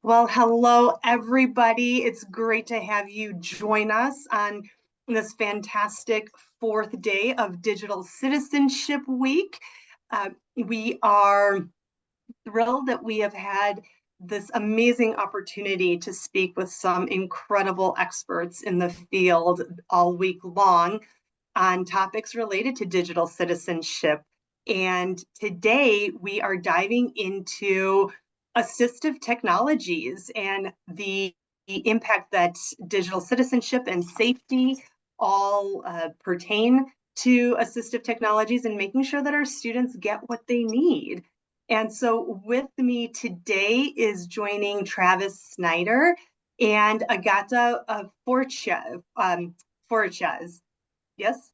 Well, hello, everybody. It's great to have you join us on this fantastic fourth day of Digital Citizenship Week. We are thrilled that we have had this amazing opportunity to speak with some incredible experts in the field all week long on topics related to digital citizenship. And today we are diving into assistive technologies and the impact that digital citizenship and safety all pertain to assistive technologies and making sure that our students get what they need. And so with me today is joining Travis Snyder and Agata Forches. Yes? Yes.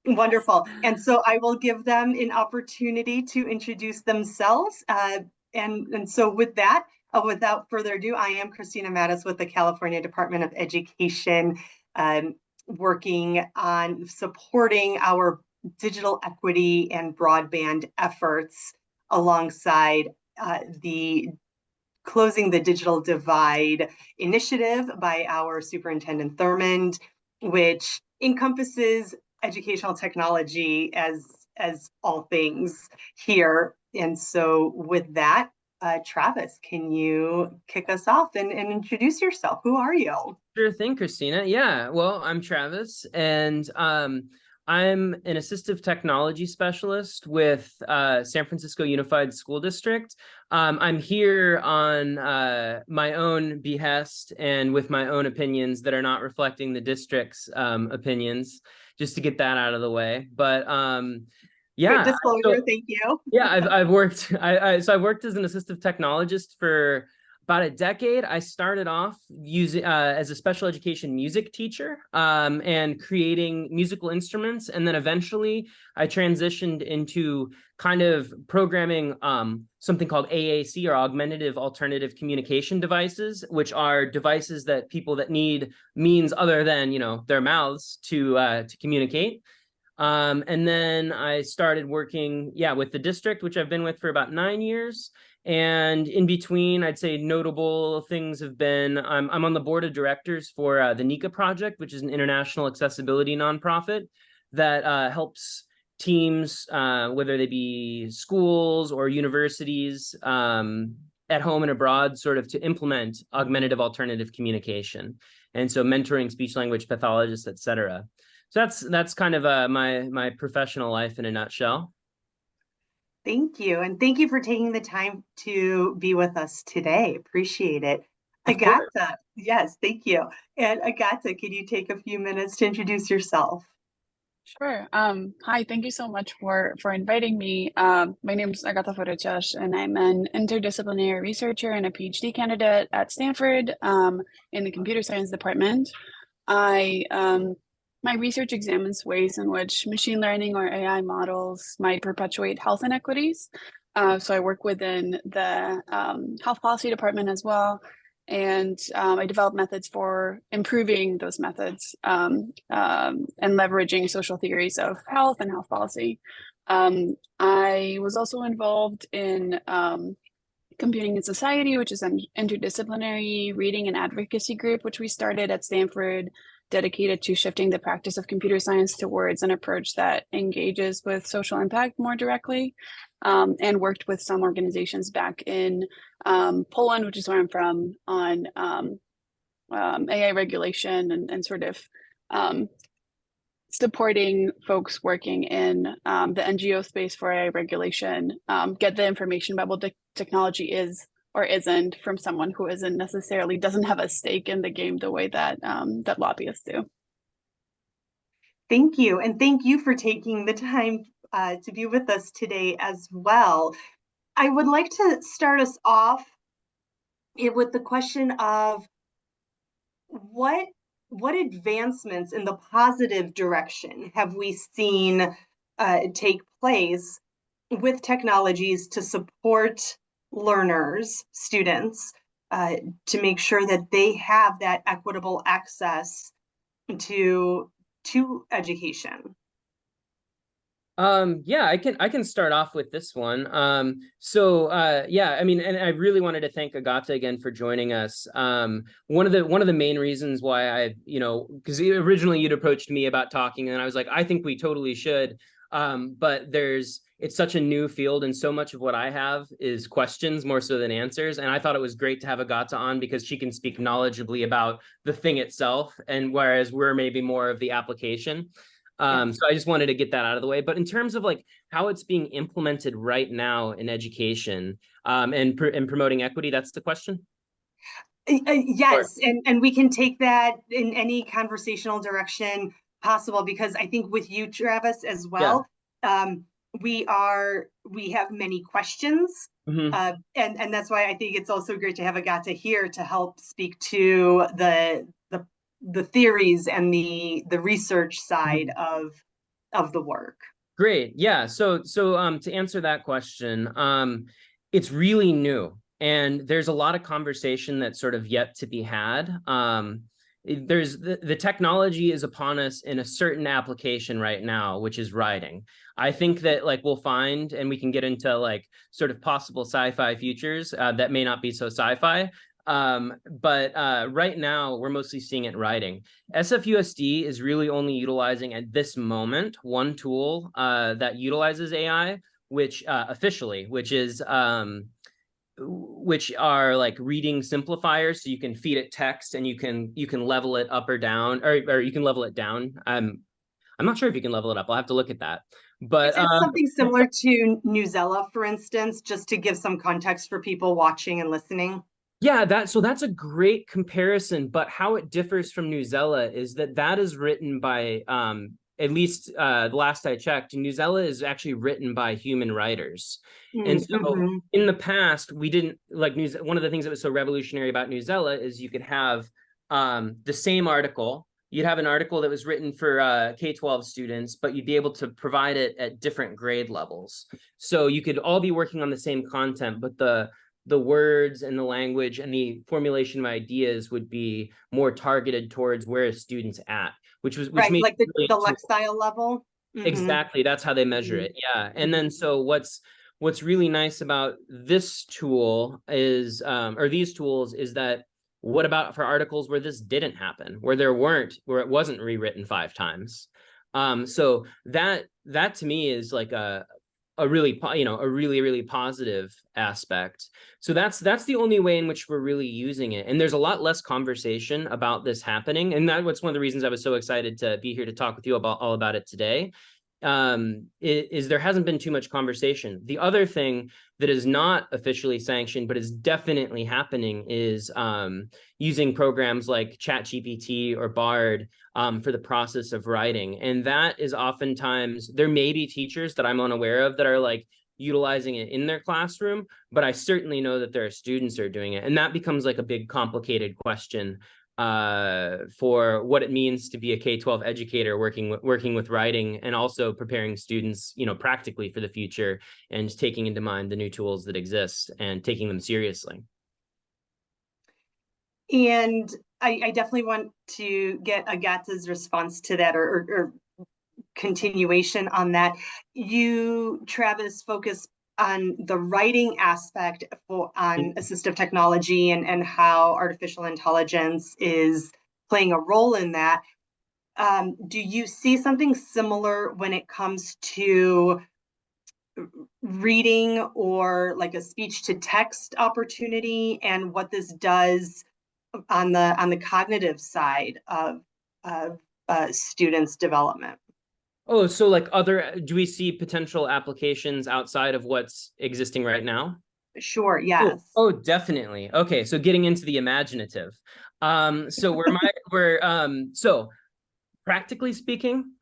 Wonderful. And so I will give them an opportunity to introduce themselves. And so with that, without further ado, I am Christina Mattis with the California Department of Education, working on supporting our digital equity and broadband efforts alongside the Closing the Digital Divide initiative by our Superintendent Thurmond, which encompasses educational technology as all things here. And so with that, Travis, can you kick us off and introduce yourself? Who are you? Sure thing, Christina. Yeah, well, I'm Travis, and I'm an assistive technology specialist with San Francisco Unified School District. I'm here on my own behest and with my own opinions that are not reflecting the district's opinions, just to get that out of the way. But Good yeah, disclosure, thank you. yeah, I've worked I've worked as an assistive technologist for about a decade. I started off using as a special education music teacher and creating musical instruments, and then eventually I transitioned into kind of programming something called AAC, or augmentative alternative communication devices, which are devices that people that need means other than their mouths to communicate. And then I started working, with the district, which I've been with for about 9 years. And in between, I'd say notable things have been, I'm on the board of directors for the NICA Project, which is an international accessibility nonprofit that helps teams, whether they be schools or universities, at home and abroad, sort of to implement augmentative alternative communication. And so mentoring speech language pathologists, et cetera. So that's kind of my professional life in a nutshell. Thank you. And thank you for taking the time to be with us today. Appreciate it. Of course. Agata, yes, thank you. And Agata, could you take a few minutes to introduce yourself? Sure. Hi, thank you so much for inviting me. My name is Agata Forechas, and I'm an interdisciplinary researcher and a PhD candidate at Stanford in the computer science department. I My research examines ways in which machine learning or AI models might perpetuate health inequities. So I work within the health policy department as well, and I develop methods for improving those methods and leveraging social theories of health and health policy. I was also involved in Computing in Society, which is an interdisciplinary reading and advocacy group, which we started at Stanford, dedicated to shifting the practice of computer science towards an approach that engages with social impact more directly, and worked with some organizations back in Poland, which is where I'm from, on AI regulation and sort of supporting folks working in the NGO space for AI regulation, get the information about what the technology is or isn't from someone who doesn't have a stake in the game the way that that lobbyists do. Thank you. And thank you for taking the time to be with us today as well. I would like to start us off with the question of what advancements in the positive direction have we seen take place with technologies to support learners, students, to make sure that they have that equitable access to education? Yeah, I can start off with this one. Yeah, I mean, and I really wanted to thank Agata again for joining us. One of the main reasons why because originally you'd approached me about talking, and I was like, I think we totally should. But it's such a new field, and so much of what I have is questions more so than answers. And I thought it was great to have Agata on because she can speak knowledgeably about the thing itself, and whereas we're maybe more of the application. So I just wanted to get that out of the way. But in terms of like how it's being implemented right now in education, and promoting equity, that's the question. Yes, and we can take that in any conversational direction possible, because I think with you, Travis, as Yeah. well, we have many questions. Mhm. And that's why I think it's also great to have Agata here to help speak to the theories and the research side of the work. Great. Yeah. So to answer that question, it's really new, and there's a lot of conversation that's sort of yet to be had. There's the technology is upon us in a certain application right now, which is writing. I think that like we'll find, and we can get into like sort of possible sci-fi futures that may not be so sci-fi. But right now we're mostly seeing it writing. SFUSD is really only utilizing at this moment one tool that utilizes AI, which officially, which are like reading simplifiers, so you can feed it text and you can level it up or down, or you can level it down. I'm not sure if you can level it up. I'll have to look at that. But Is it something similar to Newsela, for instance, just to give some context for people watching and listening? yeah, that's a great comparison, but how it differs from Newsela is that is written by at least the last I checked, Newsela is actually written by human writers. And so Mm-hmm. in the past, we didn't like News. One of the things that was so revolutionary about Newsela is you could have the same article. You'd have an article that was written for K-12 students, but you'd be able to provide it at different grade levels. So you could all be working on the same content, but the words and the language and the formulation of ideas would be more targeted towards where a student's at, which Right, made like it really the Lexile level. Mm-hmm. exactly, that's how they measure it. Yeah. And then so what's really nice about this tool is or these tools is that what about for articles where this didn't happen, where it wasn't rewritten 5 times? So that to me is like a really really positive aspect. So that's the only way in which we're really using it, and there's a lot less conversation about this happening, and that's one of the reasons I was so excited to be here to talk with you about all about it today. Is there hasn't been too much conversation. The other thing that is not officially sanctioned but is definitely happening is using programs like ChatGPT or Bard for the process of writing. And that is oftentimes, there may be teachers that I'm unaware of that are like utilizing it in their classroom, but I certainly know that there are students that are doing it. And that becomes like a big complicated question for what it means to be a K-12 educator working with writing, and also preparing students, practically for the future, and taking into mind the new tools that exist and taking them seriously. And I definitely want to get Agata's response to that, or continuation on that. You, Travis, focus on the writing aspect on assistive technology and how artificial intelligence is playing a role in that. Do you see something similar when it comes to reading, or like a speech to text opportunity, and what this does on the cognitive side of students' development? Oh, so like do we see potential applications outside of what's existing right now? Sure, Oh, yes. oh, definitely. Okay, so getting into the imaginative. So so practically speaking,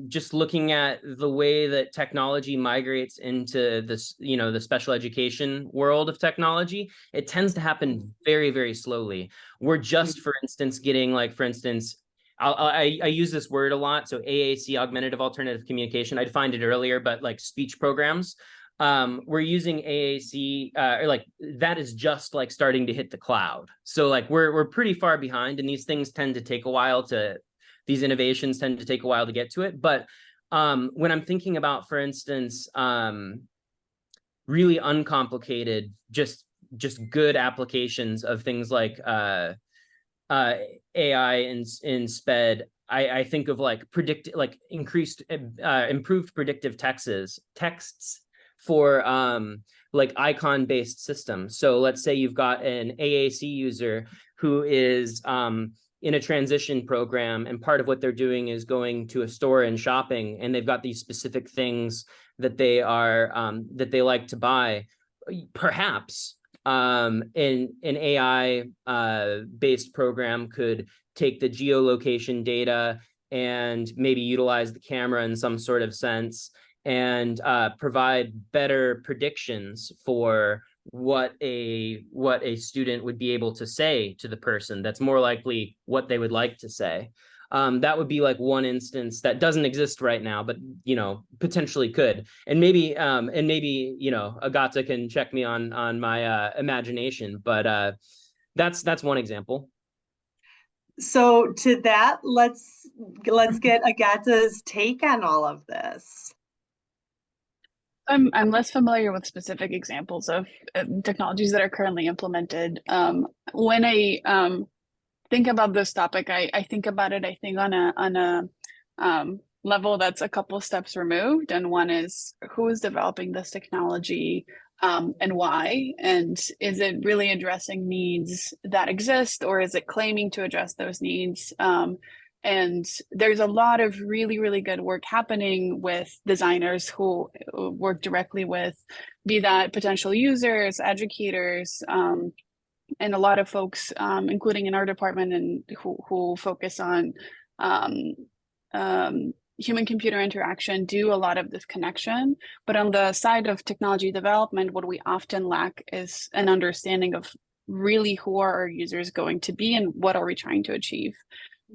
just looking at the way that technology migrates into this, the special education world of technology, it tends to happen very, very slowly. We're just, for instance, getting like, for instance, I use this word a lot. So AAC, augmentative alternative communication. I defined it earlier, but like speech programs. We're using AAC, or like that is just like starting to hit the cloud. So like we're pretty far behind, and these innovations tend to take a while to get to it. But when I'm thinking about, for instance, really uncomplicated, just good applications of things like AI in SPED, I think of like improved predictive texts for like icon-based systems. So let's say you've got an AAC user who is in a transition program, and part of what they're doing is going to a store and shopping, and they've got these specific things that they like to buy. Perhaps an AI based program could take the geolocation data and maybe utilize the camera in some sort of sense, and provide better predictions for what a student would be able to say to the person that's more likely what they would like to say. That would be like one instance that doesn't exist right now, but potentially could. And maybe Agata can check me on my imagination, but that's one example. So to that, let's get Agata's take on all of this. I'm less familiar with specific examples of technologies that are currently implemented. When I think about this topic, I think about it, I think on a level that's a couple steps removed. And one is, who is developing this technology, and why? And is it really addressing needs that exist, or is it claiming to address those needs? And there's a lot of really, really good work happening with designers who work directly with, be that potential users, educators, and a lot of folks, including in our department, and who focus on human-computer interaction, do a lot of this connection. But on the side of technology development, what we often lack is an understanding of really who are our users going to be and what are we trying to achieve.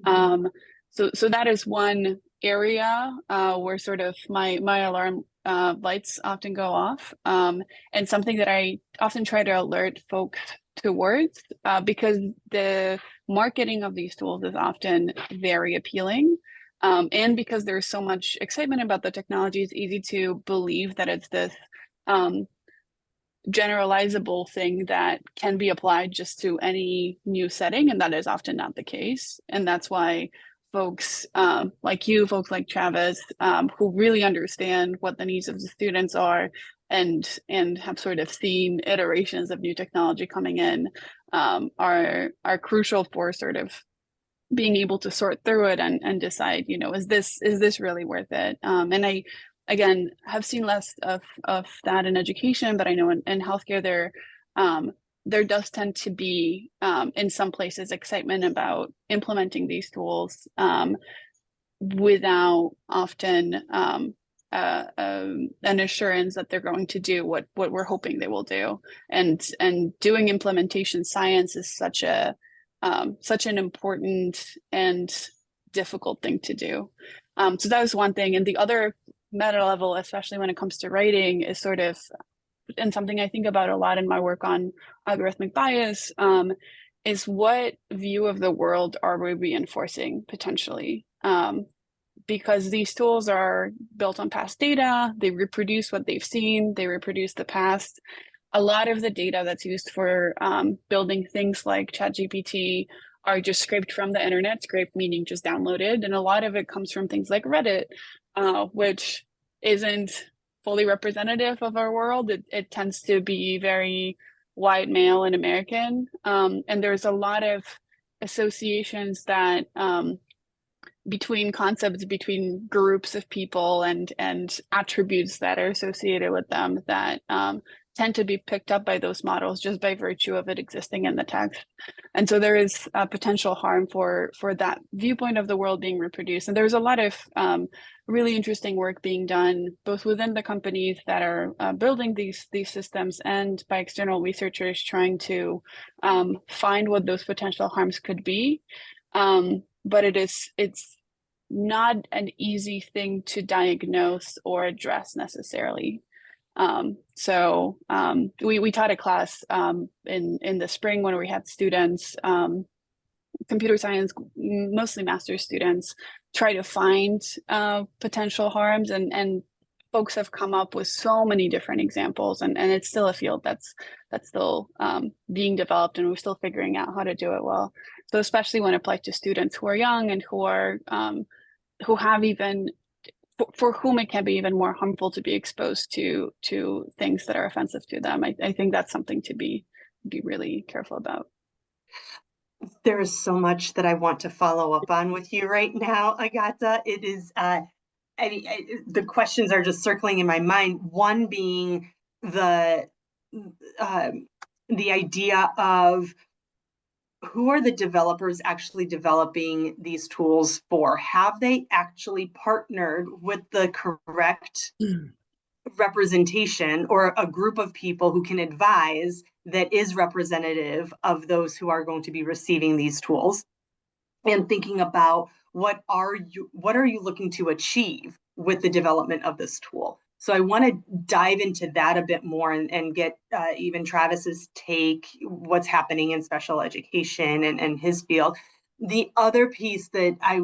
So that is one area where sort of my alarm lights often go off, and something that I often try to alert folks towards, because the marketing of these tools is often very appealing, and because there's so much excitement about the technology, it's easy to believe that it's this generalizable thing that can be applied just to any new setting, and that is often not the case. And that's why folks like you, folks like Travis, who really understand what the needs of the students are, and have sort of seen iterations of new technology coming in, are crucial for sort of being able to sort through it and decide, is this really worth it? And I, again, have seen less of that in education, but I know in healthcare there does tend to be, in some places, excitement about implementing these tools, without often an assurance that they're going to do what we're hoping they will do. And doing implementation science is such an important and difficult thing to do. So that was one thing. And the other meta level, especially when it comes to writing, is sort of, and something I think about a lot in my work on algorithmic bias, is what view of the world are we reinforcing potentially? Because these tools are built on past data, they reproduce what they've seen, they reproduce the past. A lot of the data that's used for building things like ChatGPT are just scraped from the internet, scraped meaning just downloaded. And a lot of it comes from things like Reddit, which isn't fully representative of our world. It tends to be very white, male, and American. And there's a lot of associations that between concepts, between groups of people, and attributes that are associated with them that tend to be picked up by those models just by virtue of it existing in the text. And so there is a potential harm for that viewpoint of the world being reproduced. And there's a lot of really interesting work being done both within the companies that are building these systems, and by external researchers trying to find what those potential harms could be. But it's not an easy thing to diagnose or address necessarily. So we taught a class in the spring when we had students computer science, mostly master's students, try to find potential harms, and folks have come up with so many different examples, and it's still a field that's still being developed, and we're still figuring out how to do it well. So especially when applied to students who are young and who are who have even for whom it can be even more harmful to be exposed to things that are offensive to them. I think that's something to be really careful about. There is so much that I want to follow up on with you right now, Agata. It is, the questions are just circling in my mind. One being the idea of who are the developers actually developing these tools for? Have they actually partnered with the correct representation or a group of people who can advise that is representative of those who are going to be receiving these tools? And thinking about what are you looking to achieve with the development of this tool? So I want to dive into that a bit more and get even Travis's take, what's happening in special education and his field. The other piece that I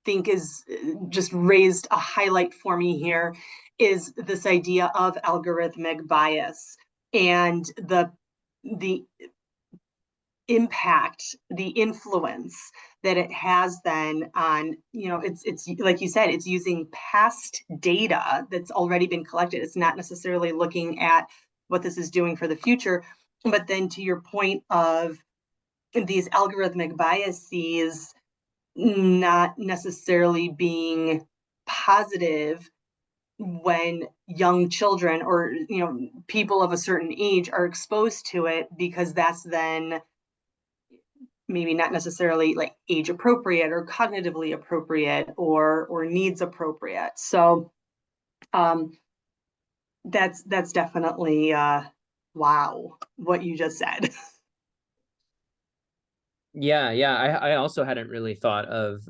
think is just raised a highlight for me here is this idea of algorithmic bias and the impact, the influence that it has then on, it's like you said, it's using past data that's already been collected. It's not necessarily looking at what this is doing for the future, but then to your point of these algorithmic biases not necessarily being positive when young children or people of a certain age are exposed to it, because that's then maybe not necessarily like age appropriate or cognitively appropriate or needs appropriate. So that's definitely wow, what you just said. Yeah, I also hadn't really thought of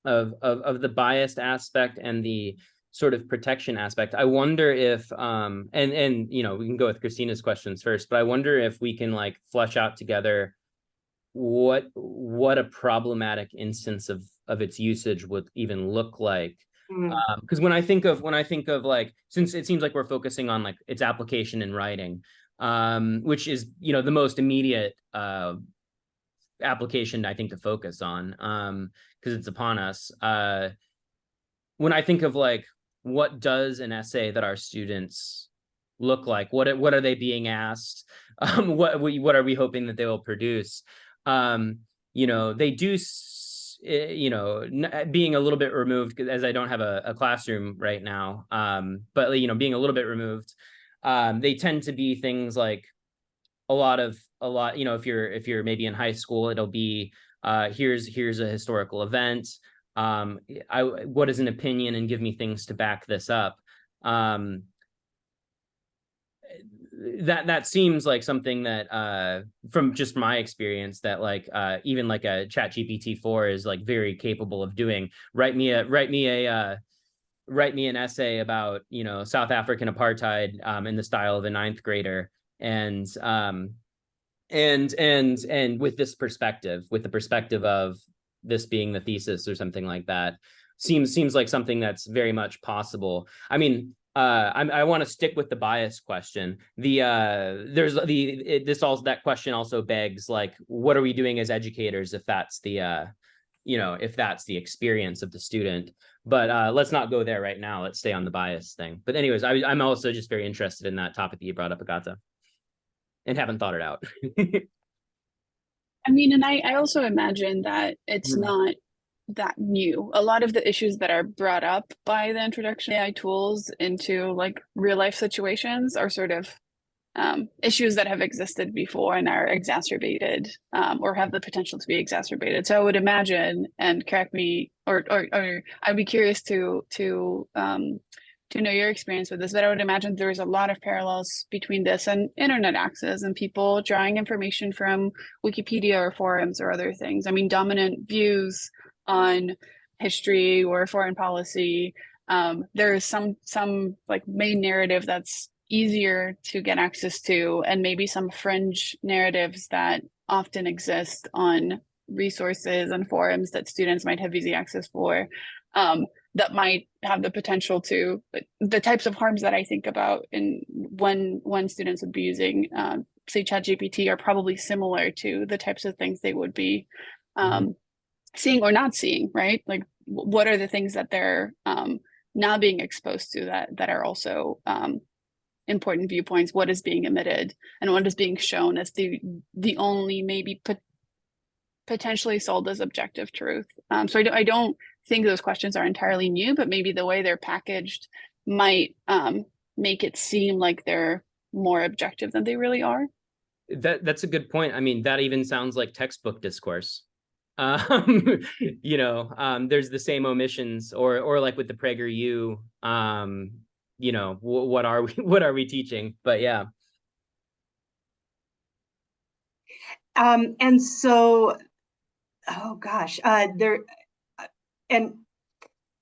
the biased aspect and the sort of protection aspect. I wonder if and we can go with Christina's questions first, but I wonder if we can like flesh out together what a problematic instance of its usage would even look like. Because when I think of like, since it seems like we're focusing on like its application in writing, which is the most immediate application I think to focus on, because it's upon us. When I think of like, what does an essay that our students look like? What are they being asked? What are we hoping that they will produce? They do, being a little bit removed, as I don't have a classroom right now, but being a little bit removed, they tend to be things like a lot, if you're maybe in high school, it'll be here's a historical event, what is an opinion, and give me things to back this up. That seems like something that from just my experience, that like even like a ChatGPT 4 is like very capable of doing. Write me an essay about South African apartheid in the style of a ninth grader, and with this perspective, with the perspective of this being the thesis or something like that, seems like something that's very much possible. I mean, I want to stick with the bias question. That question also begs, like, what are we doing as educators if that's the if that's the experience of the student? But let's not go there right now. Let's stay on the bias thing. But anyways, I'm also just very interested in that topic that you brought up, Agata, and haven't thought it out. I mean, and I also imagine that it's not that new. A lot of the issues that are brought up by the introduction of AI tools into like real life situations are sort of issues that have existed before and are exacerbated, or have the potential to be exacerbated. So I would imagine, and correct me, or I'd be curious to know your experience with this, but I would imagine there's a lot of parallels between this and internet access and people drawing information from Wikipedia or forums or other things. I mean, dominant views on history or foreign policy. There is some like main narrative that's easier to get access to, and maybe some fringe narratives that often exist on resources and forums that students might have easy access for, that might have the potential to, the types of harms that I think about in when students would be using say ChatGPT are probably similar to the types of things they would be seeing or not seeing, right? Like what are the things that they're now being exposed to that are also important viewpoints, what is being emitted and what is being shown as the only maybe potentially sold as objective truth. So I don't think those questions are entirely new, but maybe the way they're packaged might make it seem like they're more objective than they really are. That's a good point. I mean, that even sounds like textbook discourse. There's the same omissions, or like with the PragerU, what are we teaching? But yeah. And so, oh gosh, and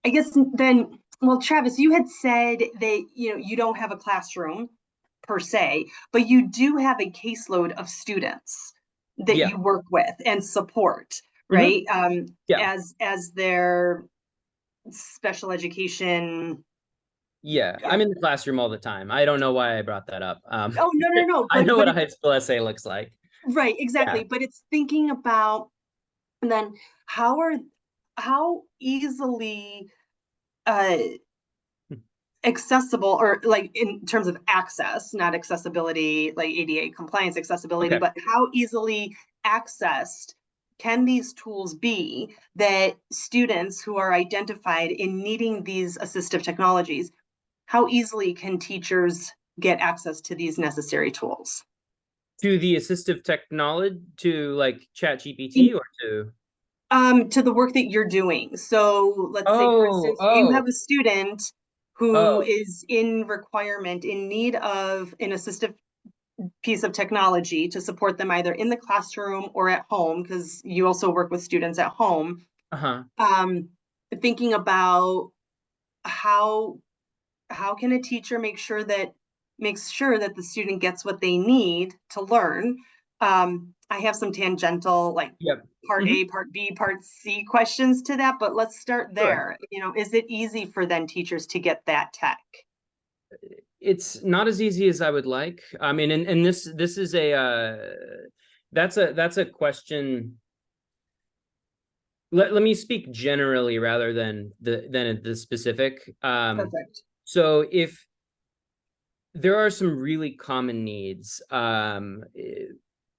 I guess then, well, Travis, you had said that, you don't have a classroom per se, but you do have a caseload of students that you work with and support, right? As their special education. Yeah, I'm in the classroom all the time. I don't know why I brought that up. Oh, no. I know what a high school essay looks like. Right, exactly. Yeah. But it's thinking about then how easily accessible, or like in terms of access, not accessibility, like ADA compliance accessibility, but how easily accessed can these tools be that students who are identified in needing these assistive technologies, how easily can teachers get access to these necessary tools? To the assistive technology, to like ChatGPT, or to the work that you're doing. So let's say, for instance, you have a student who is in need of an assistive piece of technology to support them either in the classroom or at home, because you also work with students at home. Thinking about how can a teacher makes sure that the student gets what they need to learn. I have some tangential, like part A, part B, part C questions to that, but let's start there. Sure. Is it easy for then teachers to get that tech? It's not as easy as I would like. I mean, and this is that's a question. Let me speak generally rather than the specific. Perfect. So if there are some really common needs,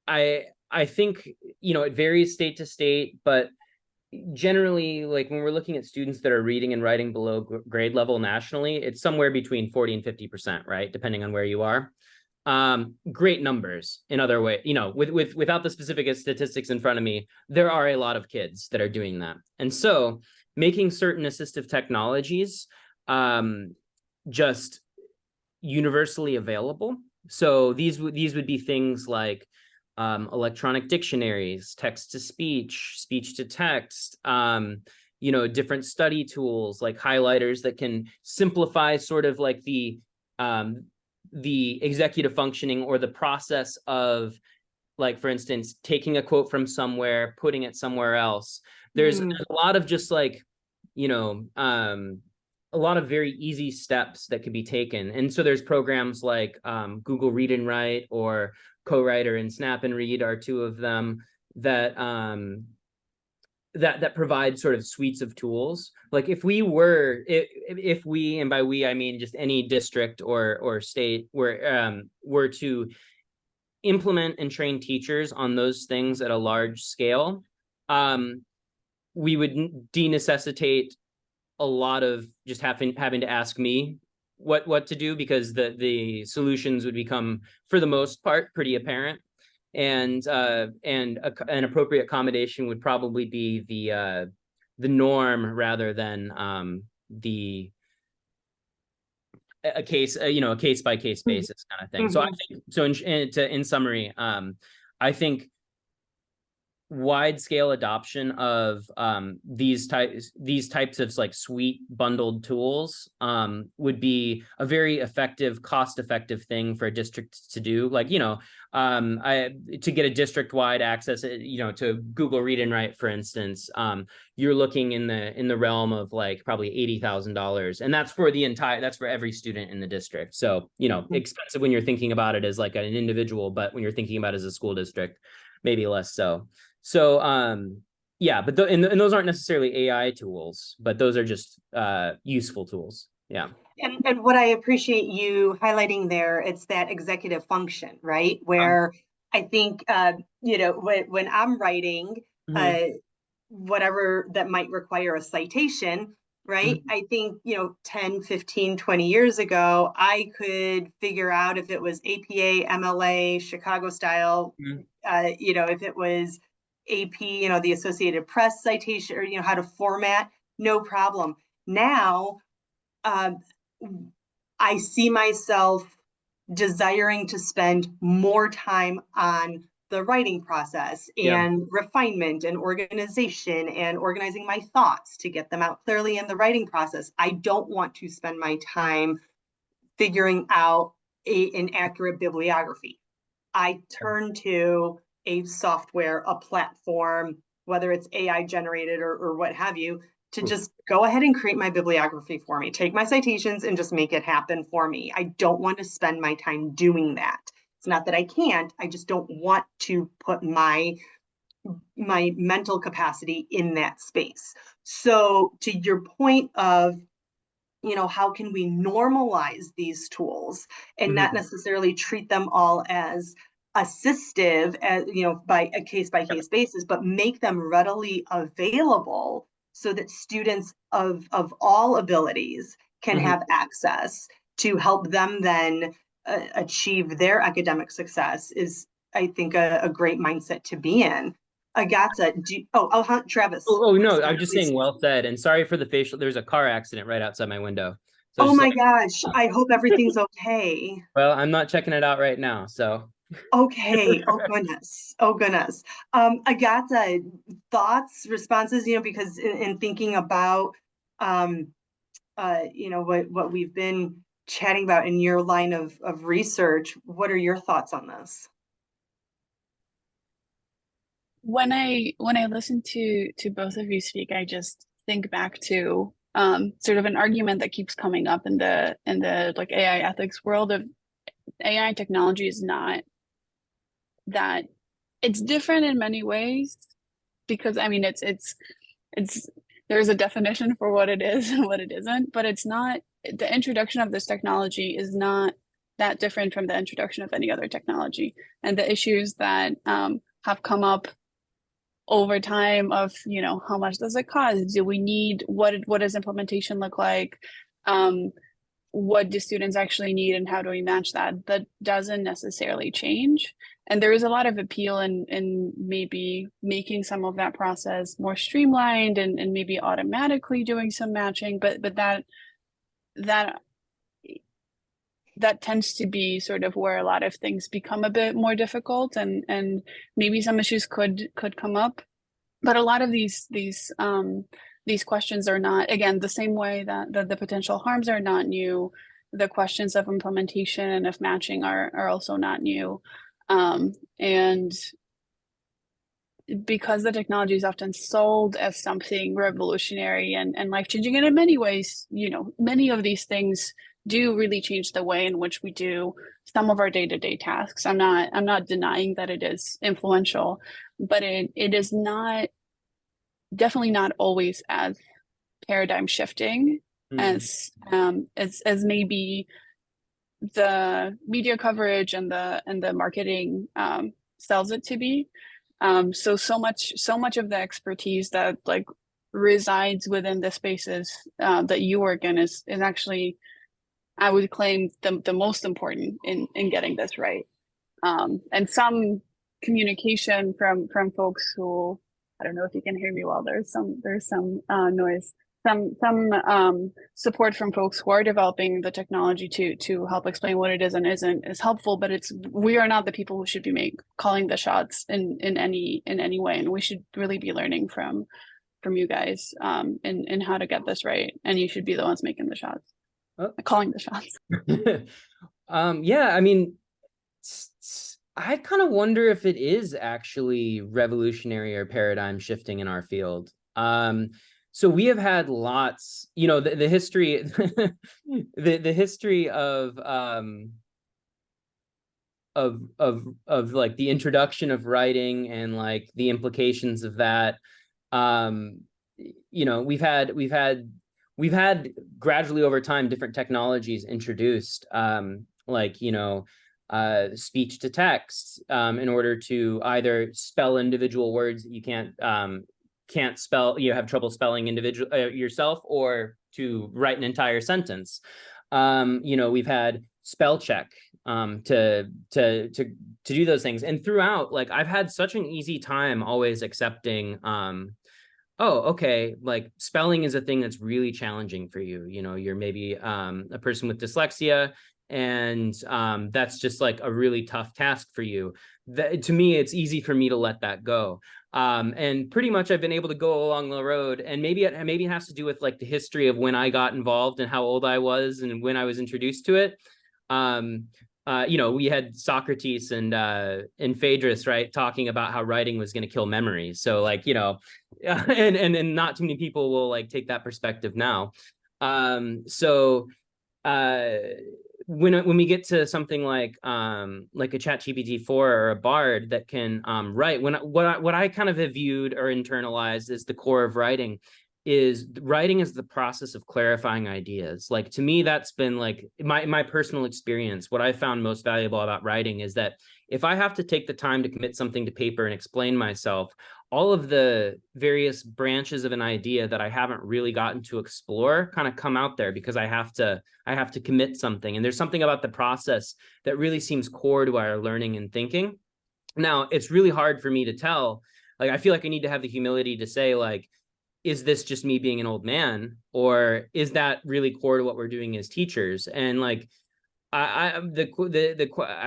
I think, it varies state to state, but generally, like when we're looking at students that are reading and writing below grade level nationally, it's somewhere between 40 and 50%, right? Depending on where you are. Great numbers in other ways, without the specific statistics in front of me, there are a lot of kids that are doing that. And so making certain assistive technologies just universally available. So these would be things like electronic dictionaries, text to speech, speech to text, different study tools like highlighters that can simplify sort of like the executive functioning or the process of, like, for instance, taking a quote from somewhere, putting it somewhere else. There's a lot of just like, a lot of very easy steps that could be taken. And so there's programs like Google Read and Write, or Co-Writer and Snap and Read are two of them that that provide sort of suites of tools. Like if we, and by we I mean just any district or state, were to implement and train teachers on those things at a large scale, we would de-necessitate a lot of just having to ask me what to do, because the solutions would become, for the most part, pretty apparent, and an appropriate accommodation would probably be the norm rather than a case by case basis kind of thing. So I think, in summary, I think wide scale adoption of these types of like suite bundled tools would be a very effective, cost effective thing for a district to do. Like, you know, to get a district wide access, you know, to Google Read and Write, for instance, you're looking in the realm of like probably $80,000, and that's for every student in the district. So, you know, expensive when you're thinking about it as like an individual, but when you're thinking about it as a school district, maybe less so. So, yeah, but and those aren't necessarily AI tools, but those are just useful tools. Yeah. And what I appreciate you highlighting there, it's that executive function, right? Where I think, you know, when I'm writing, whatever that might require a citation, right? I think, you know, 10, 15, 20 years ago, I could figure out if it was APA, MLA, Chicago style, you know, if it was AP, you know, the Associated Press citation, or, you know, how to format, no problem. Now, I see myself desiring to spend more time on the writing process and refinement and organization and organizing my thoughts to get them out clearly in the writing process. I don't want to spend my time figuring out an accurate bibliography. I turn to a software, a platform, whether it's AI generated or what have you, to just go ahead and create my bibliography for me, take my citations and just make it happen for me. I don't want to spend my time doing that. It's not that I can't, I just don't want to put my mental capacity in that space. So to your point of, you know, how can we normalize these tools and not necessarily treat them all as assistive, as, you know, by a case basis, but make them readily available so that students of all abilities can have access to help them then achieve their academic success is, I think, a great mindset to be in. Agatha, Travis. Oh no, I was just saying, well said. And sorry for the facial. There's a car accident right outside my window. So oh my gosh, I hope everything's okay. Well, I'm not checking it out right now, so. Okay. Oh goodness. Oh goodness. Agatha, thoughts, responses, you know, because in thinking about, you know, what we've been chatting about in your line of research, what are your thoughts on this? When I listen to both of you speak, I just think back to sort of an argument that keeps coming up in the like AI ethics world of AI technology is not that, it's different in many ways, because I mean it's there's a definition for what it is and what it isn't, but it's not, the introduction of this technology is not that different from the introduction of any other technology, and the issues that have come up over time of, you know, how much does it cost? Do we need, what does implementation look like? What do students actually need and how do we match that? That doesn't necessarily change. And there is a lot of appeal in maybe making some of that process more streamlined and maybe automatically doing some matching, but that tends to be sort of where a lot of things become a bit more difficult, and maybe some issues could come up. But a lot of these questions are not, again, the same way that the potential harms are not new. The questions of implementation and of matching are also not new. And because the technology is often sold as something revolutionary and life-changing, and in many ways, you know, many of these things do really change the way in which we do some of our day-to-day tasks. I'm not denying that it is influential, but it is not, definitely not always as paradigm shifting as maybe the media coverage and the marketing sells it to be. So much of the expertise that like resides within the spaces that you work in is actually, I would claim, the most important in getting this right. And some communication from folks who, I don't know if you can hear me well, there's some noise. some support from folks who are developing the technology to help explain what it is and isn't is helpful, but we are not the people who should be calling the shots in any way, and we should really be learning from you guys in how to get this right, and you should be the ones making the shots, calling the shots. Yeah, I mean, I kind of wonder if it is actually revolutionary or paradigm shifting in our field. So we have had lots, you know, the history, the history of like the introduction of writing and like the implications of that. You know, we've had gradually over time different technologies introduced, like, you know, speech to text, in order to either spell individual words that you can't spell, you have trouble spelling individual yourself, or to write an entire sentence. You know, we've had spell check to do those things, and throughout, like, I've had such an easy time always accepting, oh, okay, like spelling is a thing that's really challenging for you. You know, you're maybe a person with dyslexia, and that's just like a really tough task for you. To me, it's easy for me to let that go. And pretty much I've been able to go along the road, and maybe it has to do with like the history of when I got involved and how old I was and when I was introduced to it. You know, we had Socrates and Phaedrus, right, talking about how writing was going to kill memory. So like, you know, and not too many people will like take that perspective now. So when we get to something like a ChatGPT-4 or a Bard that can write, what I kind of have viewed or internalized as the core of writing is writing is the process of clarifying ideas. Like, to me, that's been like my personal experience. What I found most valuable about writing is that if I have to take the time to commit something to paper and explain myself, all of the various branches of an idea that I haven't really gotten to explore kind of come out there, because I have to commit something. And there's something about the process that really seems core to our learning and thinking. Now, it's really hard for me to tell. Like, I feel like I need to have the humility to say, like, is this just me being an old man, or is that really core to what we're doing as teachers? And like, I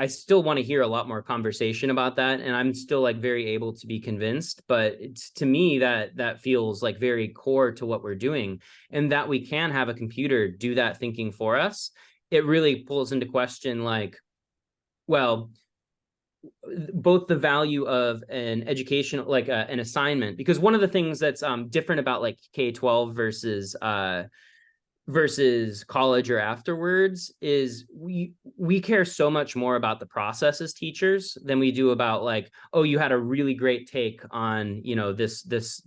still want to hear a lot more conversation about that, and I'm still like very able to be convinced, but it's, to me, that feels like very core to what we're doing, and that we can have a computer do that thinking for us. It really pulls into question, like, well, both the value of an education, like an assignment, because one of the things that's different about like K-12 versus college or afterwards is we care so much more about the process as teachers than we do about like, oh, you had a really great take on, you know, this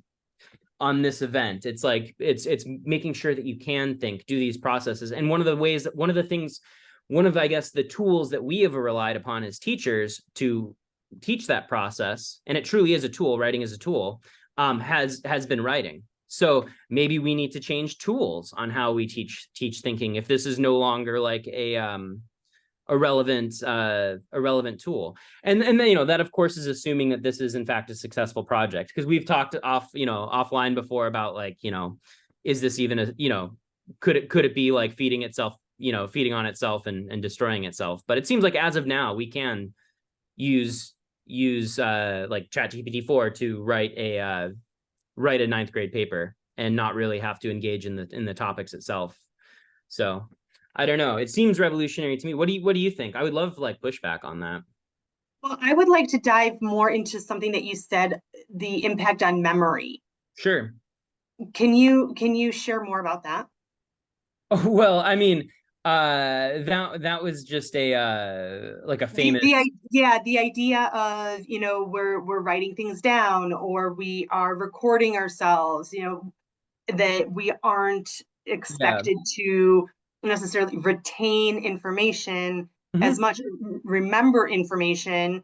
on this event. It's like it's making sure that you can think, do these processes. And one of I guess the tools that we have relied upon as teachers to teach that process, and it truly is a tool, writing is a tool, has been writing. So maybe we need to change tools on how we teach thinking, if this is no longer like a relevant tool. And then, you know, that of course is assuming that this is in fact a successful project, because we've talked offline before about, like, you know, is this even a, you know, could it be like feeding on itself and destroying itself? But it seems like as of now we can use like ChatGPT-4 to write a 9th grade paper and not really have to engage in the topics itself. So I don't know. It seems revolutionary to me. What do you think? I would love like pushback on that. Well, I would like to dive more into something that you said, the impact on memory. Sure. Can you share more about that? Oh, well, I mean, that was just a like a famous the idea of, you know, we're writing things down, or we are recording ourselves, you know, that we aren't expected to necessarily retain information as much, remember information,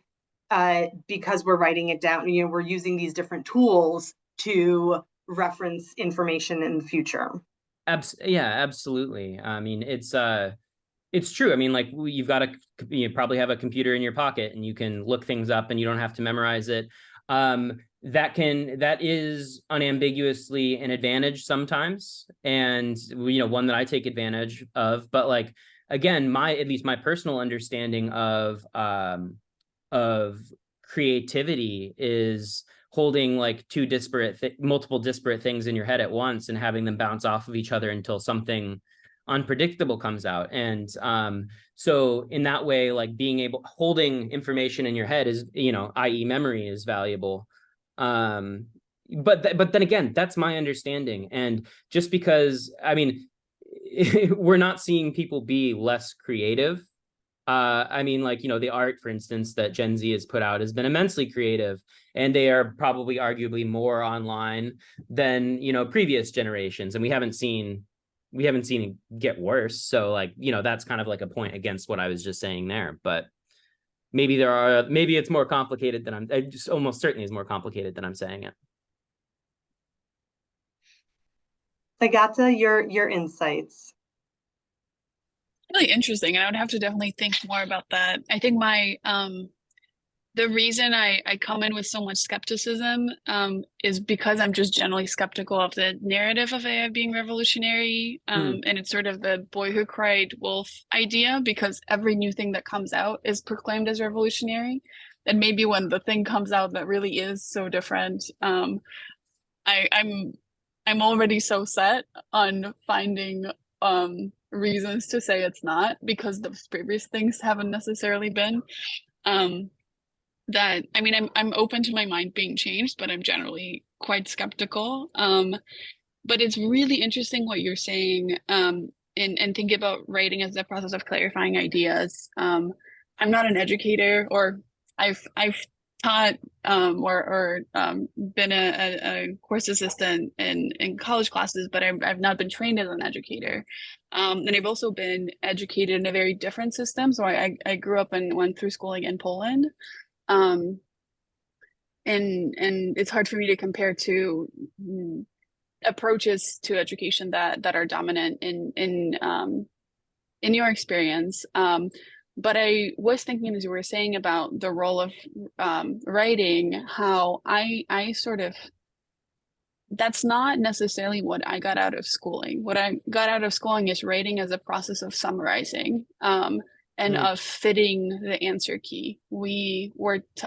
because we're writing it down. You know, we're using these different tools to reference information in the future. Yeah, absolutely. I mean, it's true. I mean, like, you probably have a computer in your pocket and you can look things up and you don't have to memorize it. that is unambiguously an advantage sometimes, and one that I take advantage of. But like, again, at least my personal understanding of creativity is holding like multiple disparate things in your head at once and having them bounce off of each other until something unpredictable comes out. And so in that way, like holding information in your head is, i.e. memory, is valuable. But then again, that's my understanding. And just because, I mean, we're not seeing people be less creative. I mean, like, the art, for instance, that Gen Z has put out has been immensely creative, and they are probably arguably more online than, previous generations. And we haven't seen it get worse. So like, that's kind of like a point against what I was just saying there. But maybe it's more complicated than it just almost certainly is more complicated than I'm saying it. Agata, your insights. Really interesting, and I would have to definitely think more about that. I think the reason I come in with so much skepticism is because I'm just generally skeptical of the narrative of AI being revolutionary. And it's sort of the boy who cried wolf idea, because every new thing that comes out is proclaimed as revolutionary. And maybe when the thing comes out that really is so different, I'm already so set on finding reasons to say it's not, because those previous things haven't necessarily been. That, I mean, I'm open to my mind being changed, but I'm generally quite skeptical. But it's really interesting what you're saying, and think about writing as the process of clarifying ideas. I'm not an educator, or I've taught or been a course assistant in college classes, but I've not been trained as an educator. And I've also been educated in a very different system. So I grew up and went through schooling in Poland. And it's hard for me to compare to approaches to education that are dominant in your experience. But I was thinking, as you were saying, about the role of writing, how I sort of, that's not necessarily what I got out of schooling. What I got out of schooling is writing as a process of summarizing. And of fitting the answer key.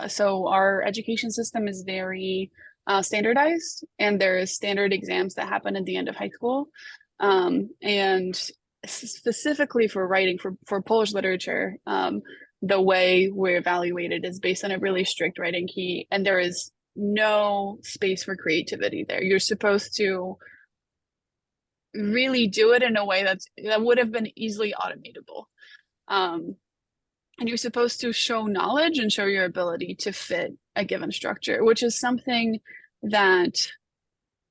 So our education system is very standardized, and there's standard exams that happen at the end of high school. And specifically for writing for Polish literature, the way we're evaluated is based on a really strict writing key, and there is no space for creativity there. You're supposed to really do it in a way that would have been easily automatable. And you're supposed to show knowledge and show your ability to fit a given structure, which is something that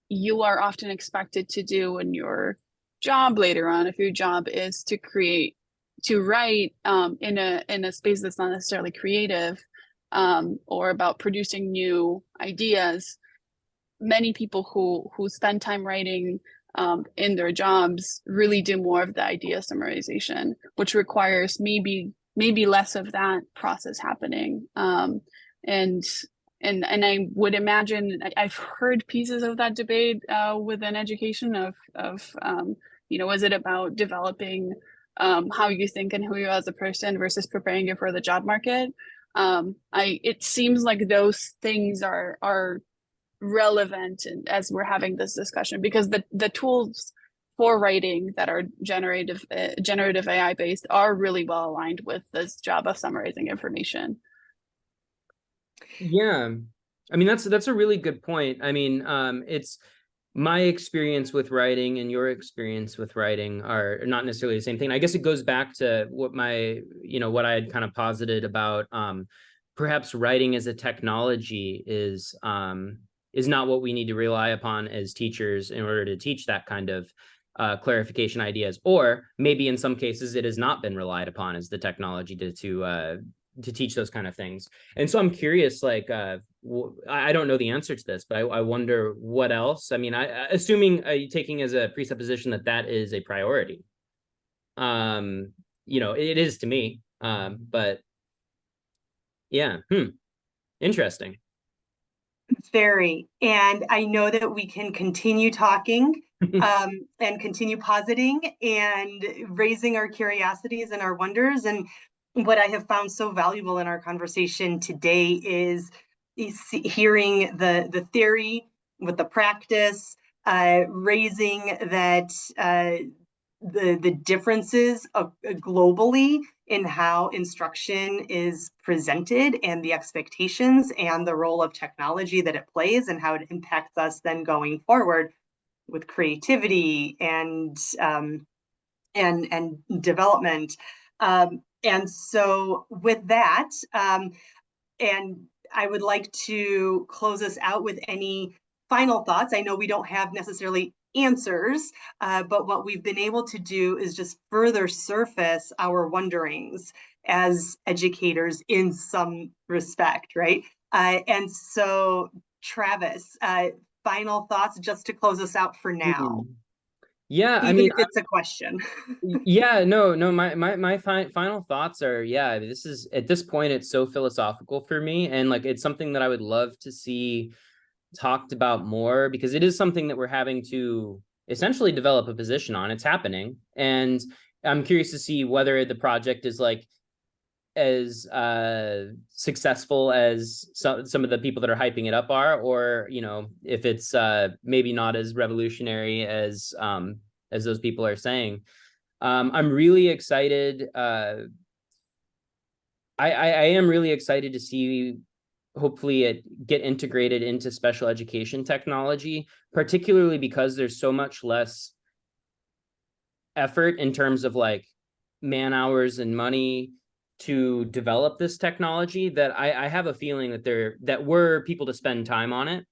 you are often expected to do in your job later on. If your job is to write in a space that's not necessarily creative, or about producing new ideas, many people who spend time writing in their jobs really do more of the idea summarization, which requires maybe less of that process happening. And I would imagine, I've heard pieces of that debate within education of is it about developing how you think and who you are as a person versus preparing you for the job market? It seems like those things are relevant as we're having this discussion, because the tools for writing that are generative AI based are really well aligned with this job of summarizing information. Yeah, I mean, that's a really good point. I mean, it's my experience with writing and your experience with writing are not necessarily the same thing. I guess it goes back to what what I had kind of posited about perhaps writing as a technology is not what we need to rely upon as teachers in order to teach that kind of clarification ideas, or maybe in some cases it has not been relied upon as the technology to teach those kind of things. And so I'm curious, like, I don't know the answer to this, but I wonder what else. I mean, assuming taking as a presupposition that is a priority, it is to me, but yeah, interesting. Very. And I know that we can continue talking and continue positing and raising our curiosities and our wonders. And what I have found so valuable in our conversation today is hearing the theory with the practice, raising that the differences of globally in how instruction is presented and the expectations and the role of technology that it plays and how it impacts us then going forward with creativity and development. And so with that, and I would like to close us out with any final thoughts. I know we don't have necessarily answers, but what we've been able to do is just further surface our wonderings as educators in some respect, right? And so, Travis, final thoughts just to close us out for now. Yeah, I Even mean, if it's a question. yeah, no, my final thoughts are, yeah, this is, at this point, it's so philosophical for me, and like it's something that I would love to see talked about more, because it is something that we're having to essentially develop a position on. It's happening, and I'm curious to see whether the project is like as successful as some of the people that are hyping it up are, or if it's maybe not as revolutionary as those people are saying. I'm really excited. I am really excited to see hopefully it get integrated into special education technology, particularly because there's so much less effort in terms of like man hours and money to develop this technology, that I have a feeling that were people to spend time on it,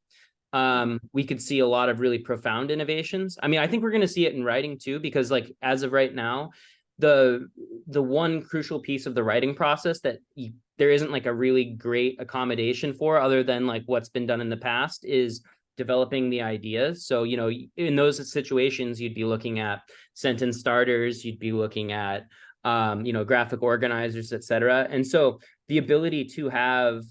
we could see a lot of really profound innovations. I mean, I think we're going to see it in writing too, because like as of right now, the one crucial piece of the writing process that there isn't like a really great accommodation for, other than like what's been done in the past, is developing the ideas. So, in those situations, you'd be looking at sentence starters, you'd be looking at, graphic organizers, etc. And so the ability to have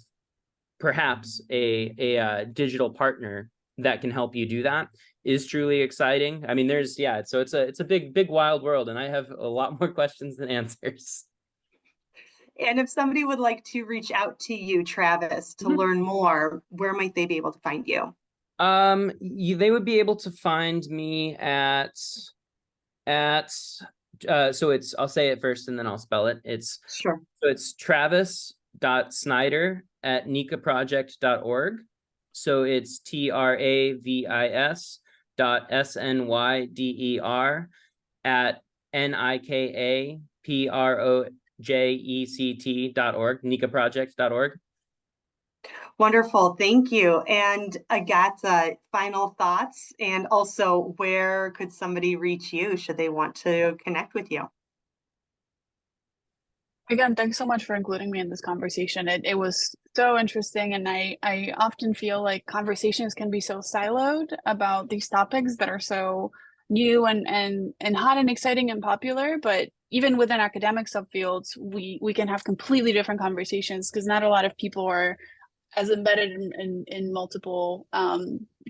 perhaps a digital partner that can help you do that is truly exciting. I mean, so it's a big wild world, and I have a lot more questions than answers. And if somebody would like to reach out to you, Travis, to learn more, where might they be able to find you? They would be able to find me at so it's, I'll say it first and then I'll spell it. Sure. So it's travis.snyder@nikaproject.org. So it's travis.snyder@nikaproject.org, nikaproject.org. Wonderful. Thank you. And Agatha, final thoughts, and also where could somebody reach you should they want to connect with you? Again, thanks so much for including me in this conversation. It was so interesting, and I often feel like conversations can be so siloed about these topics that are so new and hot and exciting and popular. But even within academic subfields, we can have completely different conversations, because not a lot of people are as embedded in multiple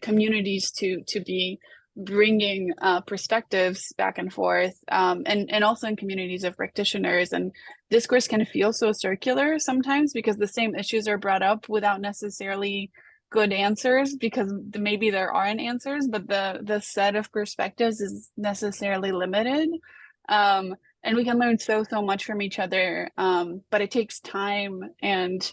communities to be bringing perspectives back and forth, and also in communities of practitioners. And discourse can feel so circular sometimes, because the same issues are brought up without necessarily good answers, because maybe there aren't answers, but the set of perspectives is necessarily limited. And we can learn so much from each other, but it takes time and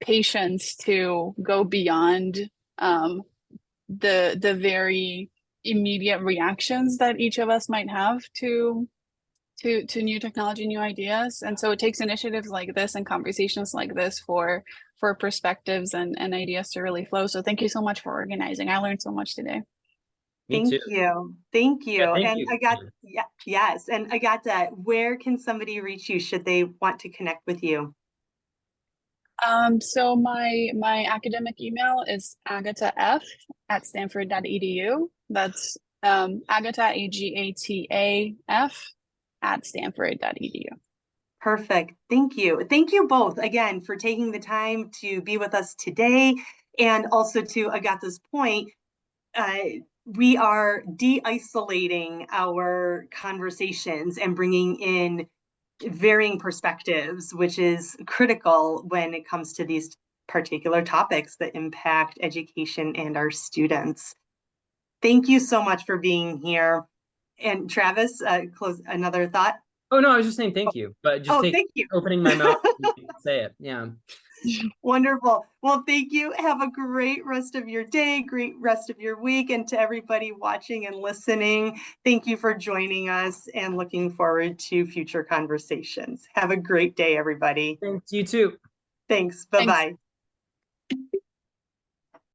patience to go beyond the very immediate reactions that each of us might have to new technology, new ideas. And so it takes initiatives like this and conversations like this for perspectives and ideas to really flow. So thank you so much for organizing. I learned so much today. Me Thank too. you. Thank you. Yeah, thank And you. yes. And Agatha, where can somebody reach you should they want to connect with you? So my academic email is agataf@stanford.edu. That's Agatha, AGATAF @stanford.edu. Perfect. Thank you. Thank you both again for taking the time to be with us today. And also to Agatha's point, we are de-isolating our conversations and bringing in varying perspectives, which is critical when it comes to these particular topics that impact education and our students. Thank you so much for being here. And Travis, close another thought. Oh no, I was just saying thank you, but just Thank you. opening my mouth to say it. Yeah. Wonderful. Well, thank you. Have a great rest of your day, great rest of your week. And to everybody watching and listening, thank you for joining us and looking forward to future conversations. Have a great day, everybody. Thanks, you too. Thanks. Bye-bye.